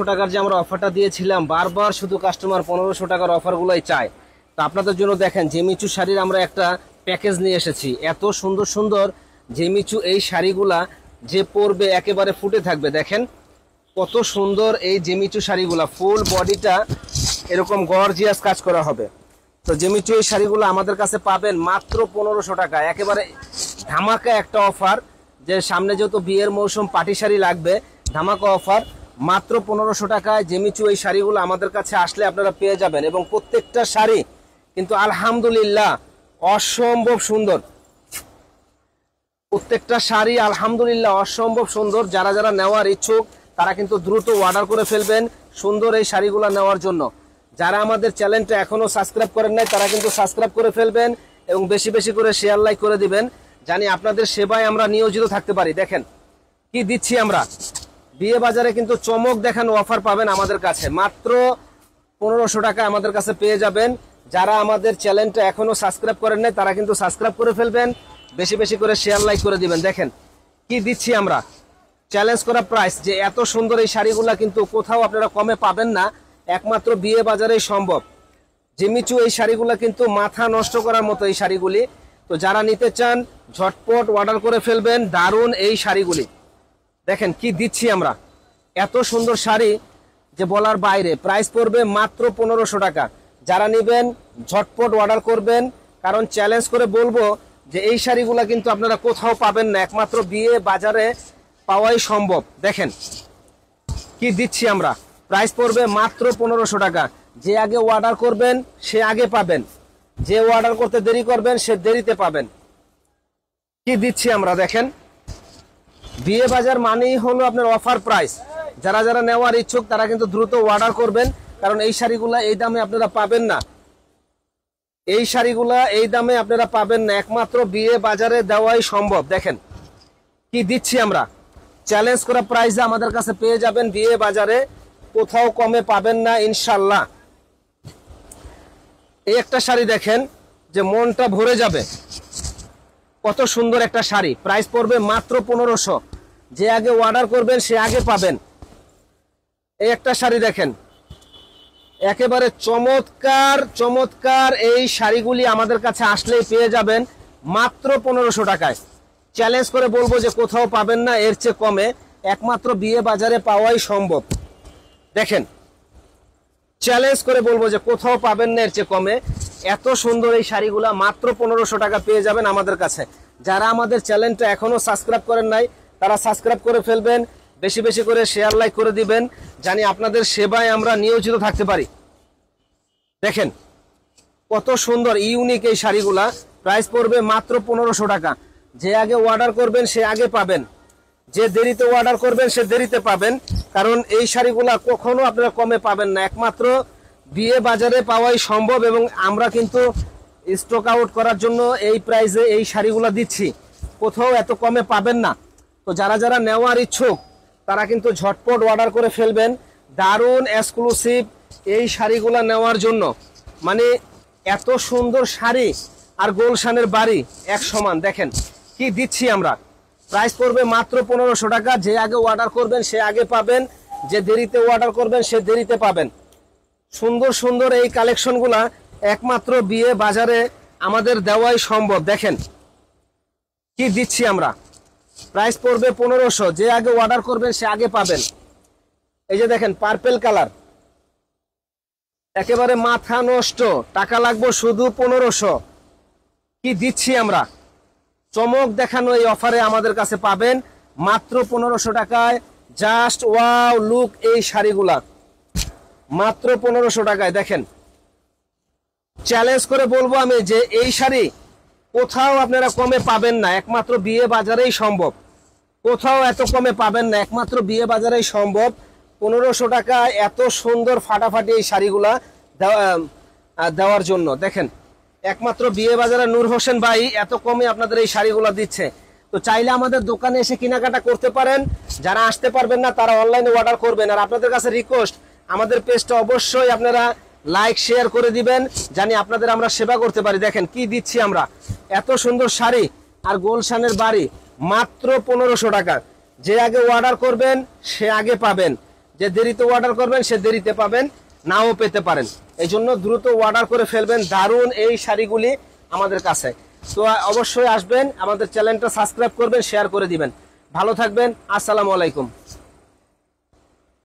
টাকার যে আমরা অফারটা দিয়েছিলাম, বারবার শুধু কাস্টমার 1500 টাকার অফারগুলোই চায়। তো আপনাদের জন্য দেখেন জেমিচু শাড়ির আমরা একটা প্যাকেজ নিয়ে এসেছি। এত সুন্দর সুন্দর জেমিচু এই শাড়িগুলা যে পরবে একেবারে ফুটে থাকবে। দেখেন কত সুন্দর এই জেমিচু শাড়িগুলা, ফুল বডিটা এরকম গর্জিয়াস কাজ করা হবে। তো জেমিচু এই শাড়িগুলো আমাদের কাছে পাবেন মাত্র 1500 টাকা, একেবারে ধামাকা একটা অফার। যে সামনে যেহেতু বিয়ের মৌসুম, পাটি শাড়ি লাগবে, ধামাকা অফার মাত্র 1500 টাকায় জেমিচু এই শাড়িগুলো আমাদের কাছে আসলে আপনারা পেয়ে যাবেন। এবং প্রত্যেকটা শাড়ি কিন্তু আলহামদুলিল্লাহ অসম্ভব সুন্দর, প্রত্যেকটা শাড়ি আলহামদুলিল্লাহ অসম্ভব সুন্দর। যারা যারা নেওয়ার ইচ্ছুক তারা কিন্তু দ্রুত অর্ডার করে ফেলবেন সুন্দর এই শাড়িগুলো নেওয়ার জন্য। যারা আমাদের চ্যানেলটা এখনো সাবস্ক্রাইব করেন নাই তারা কিন্তু সাবস্ক্রাইব করে ফেলবেন এবং বেশি বেশি করে শেয়ার লাইক করে দিবেন, জানি আপনাদের সেবায় আমরা নিয়োজিত থাকতে পারি। দেখেন কি দিচ্ছি আমরা, বিয়ে বাজারে কিন্তু চমক দেখানো অফার পাবেন আমাদের কাছে। মাত্র 1500 টাকা আমাদের কাছে পেয়ে যাবেন। যারা আমাদের চ্যানেলটা এখনো সাবস্ক্রাইব করেন নাই তারা কিন্তু সাবস্ক্রাইব করে ফেলবেন, বেশি বেশি করে শেয়ার লাইক করে দিবেন। দেখেন কি দিচ্ছি আমরা, চ্যালেঞ্জ করা প্রাইস। যে এত সুন্দর এই শাড়িগুলা কিন্তু কোথাও আপনারা কমে পাবেন না, একমাত্র বিয়ে বাজারেই সম্ভব। জেমিচু এই শাড়িগুলা কিন্তু মাথা নষ্ট করার মতো এই শাড়িগুলি। তো যারা নিতে চান ঝটপট অর্ডার করে ফেলবেন দারুণ এই শাড়িগুলি। দেখেন কি দিচ্ছি আমরা, এত সুন্দর শাড়ি যে বলার বাইরে। প্রাইস পড়বে মাত্র 1500 টাকা। যারা নেবেন ঝটপট অর্ডার করবেন, কারণ চ্যালেঞ্জ করে বলবো যে এই শাড়িগুলা কিন্তু আপনারা কোথাও পাবেন না, একমাত্র বিয়ে বাজারে পাওয়াই সম্ভব। দেখেন কি দিচ্ছি আমরা, প্রাইস পড়বে মাত্র 1500 টাকা। যে আগে অর্ডার করবেন সে আগে পাবেন, যে অর্ডার করতে দেরি করবেন সে দেরিতে পাবেন। কি দিচ্ছি আমরা দেখেন, বিয়ে বাজার মানেই হলো আপনার অফার প্রাইস। যারা যারা নেওয়ার ইচ্ছুক তারা কিন্তু দ্রুত অর্ডার করবেন, কারণ এই শাড়িগুলা এই দামে আপনারা পাবেন না, এই শাড়িগুলা এই দামে আপনারা পাবেন না, একমাত্র বিয়ে বাজারে দেওয়াই সম্ভব। দেখেন কি দিচ্ছি আমরা, চ্যালেঞ্জ করা প্রাইসে আমাদের কাছে পেয়ে যাবেন, বিয়ে বাজারে কোথাও কমে পাবেন না ইনশাল্লাহ। এই একটা শাড়ি দেখেন যে মনটা ভরে যাবে, কত সুন্দর একটা শাড়ি। প্রাইস পড়বে মাত্র 1500। যে আগে অর্ডার করবেন সে আগে পাবেন। এই একটা শাড়ি দেখেন, একেবারে চমৎকার চমৎকার এই শাড়িগুলি আমাদের কাছে আসলেই পেয়ে যাবেন মাত্র 1500 টাকায়। চ্যালেঞ্জ করে বলবো যে কোথাও পাবেন না এর চেয়ে কমে, একমাত্র বিয়ে বাজারে পাওয়াই সম্ভব। দেখেন চ্যালেঞ্জ করে বলবো যে কোথাও পাবেন না এর চেয়ে কমে। এত সুন্দর এই শাড়িগুলা মাত্র 1500 টাকা পেয়ে যাবেন আমাদের কাছে। যারা আমাদের চ্যানেলটা এখনো সাবস্ক্রাইব করেন নাই তারা সাবস্ক্রাইব করে ফেলবেন, বেশি বেশি করে শেয়ার লাইক করে দিবেন, জানি আপনাদের সেবায় আমরা নিয়োজিত থাকতে পারি। দেখেন কত সুন্দর ইউনিক এই শাড়িগুলা। প্রাইস পড়বে মাত্র 1500 টাকা। যে আগে অর্ডার করবেন সে আগে পাবেন, যে দেরিতে অর্ডার করবেন সে দেরিতে পাবেন, কারণ এই শাড়িগুলা কখনো আপনারা কমে পাবেন না, একমাত্র বিয়ে বাজারে পাওয়াই সম্ভব। এবং আমরা কিন্তু স্টক আউট করার জন্য এই প্রাইসে এই শাড়িগুলা দিচ্ছি, কোথাও এত কমে পাবেন না। তো যারা যারা নেওয়ার ইচ্ছুক তারা কিন্তু ঝটপট অর্ডার করে ফেলবেন দারুণ এক্সক্লুসিভ এই শাড়িগুলা নেওয়ার জন্য। মানে এত সুন্দর শাড়ি আর গোলশানের বাড়ি এক সমান। দেখেন কি দিচ্ছি আমরা, প্রাইস পড়বে মাত্র 1500 টাকা। যে আগে অর্ডার করবেন সে আগে পাবেন, যে দেরিতে অর্ডার করবেন সে দেরিতে পাবেন। সুন্দর সুন্দর এই কালেকশনগুলা একমাত্র বিয়ে বাজারে আমাদের দেওয়াই সম্ভব। দেখেন কি দিচ্ছি আমরা, প্রাইস পড়বে 1500। যে আগে অর্ডার করবেন সে আগে পাবেন। এই যে দেখেন পার্পেল কালার, একেবারে মাথা নষ্ট, টাকা লাগবে শুধু 1500। কি দিচ্ছি আমরা, চমক দেখানো এই অফারে আমাদের কাছে পাবেন মাত্র 1500 টাকায়। জাস্ট ওয়াও লুক এই শাড়িগুলা মাত্র 1500 টাকায়। দেখেন চ্যালেঞ্জ করে বলবো আমি যে এই শাড়ি কোথাও আপনারা কমে পাবেন না, একমাত্র বিয়ে বাজারেই সম্ভব। কোথাও এত কমে পাবেন না, একমাত্র বিয়ে বাজারেই সম্ভব। 1500 টাকা এত সুন্দর ফাটাফাটি এই শাড়িগুলা দেওয়ার জন্য। দেখেন একমাত্র বিয়ে বাজারে নূর হোসেন ভাই এত কমে আপনাদের এই শাড়িগুলা দিচ্ছে। তো চাইলে আমাদের দোকানে এসে কেনাকাটা করতে পারেন, যারা আসতে পারবেন না তারা অনলাইনে অর্ডার করবেন। আর আপনাদের কাছে রিকোয়েস্ট, আমাদের পেজটা অবশ্যই আপনারা লাইক শেয়ার করে দিবেন, জানি আপনাদের আমরা সেবা করতে পারি। দেখেন কি দিচ্ছি আমরা, এত সুন্দর শাড়ি আর গোলশানের বাড়ি মাত্র 1500 টাকা। যে আগে অর্ডার করবেন সে আগে পাবেন, যে দেরিতে অর্ডার করবেন সে দেরিতে পাবেন, নাও পেতে পারেন। এই জন্য দ্রুত অর্ডার করে ফেলবেন দারুণ এই শাড়িগুলি আমাদের কাছে। তো অবশ্যই আসবেন, আমাদের চ্যানেলটা সাবস্ক্রাইব করবেন, শেয়ার করে দিবেন। ভালো থাকবেন, আসসালামু আলাইকুম।